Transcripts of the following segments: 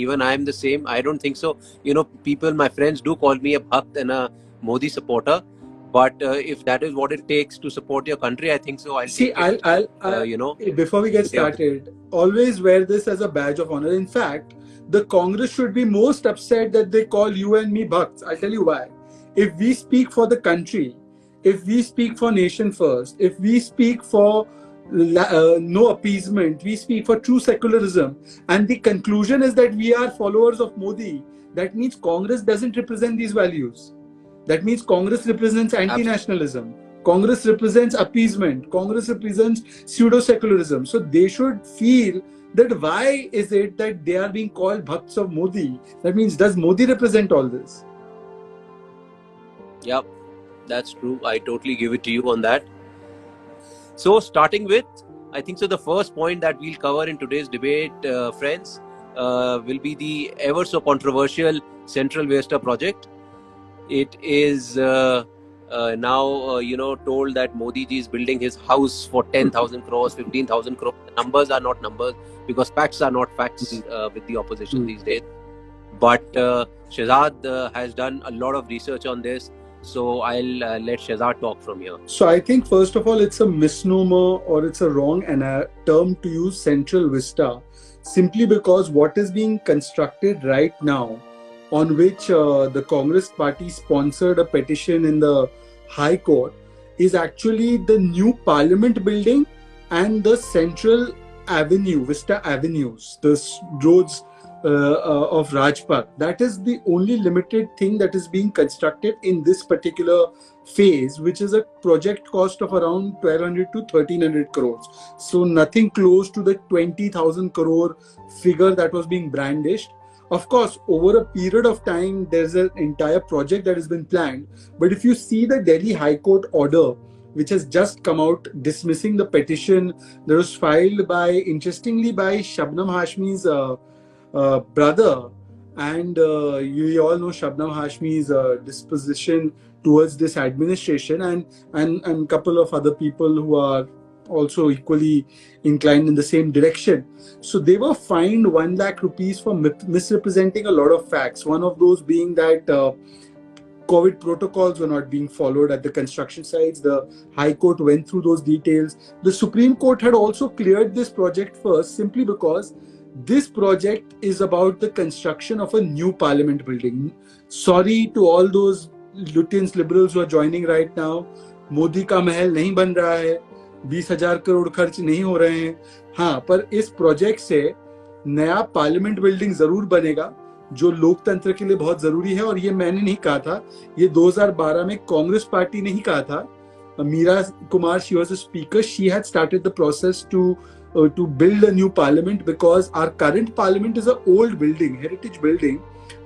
even I am the same. I don't think so. People, my friends do call me a Bhakt and a Modi supporter. But if that is what it takes to support your country, I think so. I'll See, take it. before we get started, always wear this as a badge of honor. In fact, the Congress should be most upset that they call you and me Bhakts. I'll tell you why. If we speak for the country, if we speak for nation first, if we speak for no appeasement, we speak for true secularism, and the conclusion is that we are followers of Modi, that means Congress doesn't represent these values. That means Congress represents anti-nationalism. Congress represents appeasement. Congress represents pseudo-secularism. So they should feel that why is it that they are being called Bhakts of Modi? That means, does Modi represent all this? Yep, that's true. I totally give it to you on that. So starting with, I think so the first point that we'll cover in today's debate, friends, will be the ever so controversial Central Vista project. It is now, told that Modi ji is building his house for 10,000 crores, 15,000 crores. The numbers are not numbers because facts are not facts with the opposition these days. But Shehzad has done a lot of research on this. So I'll let Shehzad talk from here. So I think first of all, it's a misnomer or it's a wrong term to use Central Vista, simply because what is being constructed right now, on which the Congress party sponsored a petition in the High Court, is actually the new Parliament building and the Central Avenue, Vista Avenues, the roads of Rajpath. That is the only limited thing that is being constructed in this particular phase, which is a project cost of around 1,200 to 1,300 crores. So nothing close to the 20,000 crore figure that was being brandished. Of course, over a period of time, there's an entire project that has been planned. But if you see the Delhi High Court order, which has just come out dismissing the petition that was filed interestingly by Shabnam Hashmi's brother. And you all know Shabnam Hashmi's disposition towards this administration and a couple of other people who are also equally inclined in the same direction. So they were fined 1 lakh rupees for misrepresenting a lot of facts. One of those being that COVID protocols were not being followed at the construction sites. The High Court went through those details. The Supreme Court had also cleared this project first simply because this project is about the construction of a new Parliament building. Sorry to all those Lutyens liberals who are joining right now. Modi का महल नहीं बन रहा है, 20,000 करोड़ खर्च नहीं हो रहे हैं. हाँ, पर इस प्रोजेक्ट से नया पार्लियामेंट बिल्डिंग जरूर बनेगा जो लोकतंत्र के लिए बहुत जरूरी है. और ये मैंने नहीं कहा था, ये 2012 में कांग्रेस पार्टी ने ही कहा था. Meera Kumar, she was a speaker, she had started the process to build a new parliament because our current parliament is an old building, heritage building,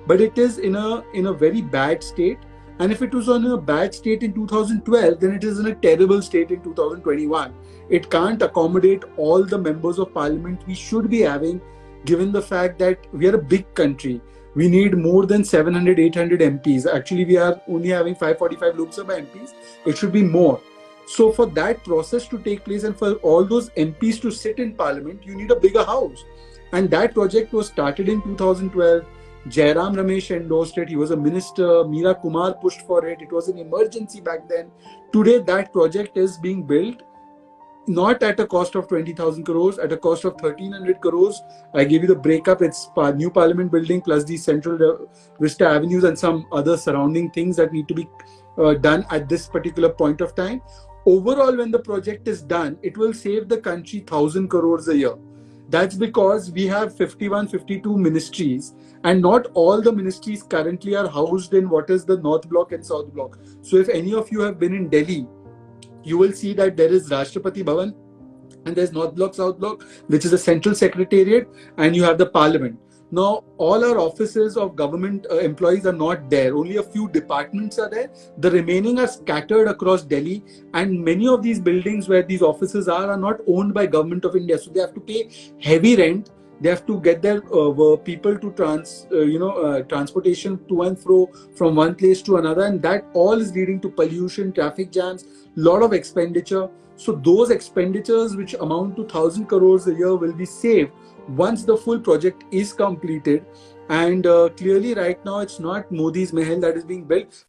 but it is in a very bad state. And if it was in a bad state in 2012, then it is in a terrible state in 2021. It can't accommodate all the members of parliament we should be having, given the fact that we are a big country. We need more than 700, 800 MPs. Actually, we are only having 545 Lok Sabha MPs. It should be more. So for that process to take place and for all those MPs to sit in parliament, you need a bigger house. And that project was started in 2012. Jairam Ramesh endorsed it. He was a minister. Meera Kumar pushed for it. It was an emergency back then. Today, that project is being built not at a cost of 20,000 crores, at a cost of 1,300 crores. I gave you the breakup. It's new Parliament building plus the Central Vista Avenues and some other surrounding things that need to be done at this particular point of time. Overall, when the project is done, it will save the country 1,000 crores a year. That's because we have 51, 52 ministries, and not all the ministries currently are housed in what is the North Block and South Block. So if any of you have been in Delhi, you will see that there is Rashtrapati Bhavan and there's North Block, South Block, which is a central secretariat, and you have the Parliament. Now, all our offices of government employees are not there. Only a few departments are there. The remaining are scattered across Delhi, and many of these buildings where these offices are not owned by Government of India. So they have to pay heavy rent. They have to get their people to transportation to and fro from one place to another, and that all is leading to pollution, traffic jams, lot of expenditure. So those expenditures, which amount to 1,000 crores a year, will be saved once the full project is completed. And clearly, right now, it's not Modi's Mahal that is being built,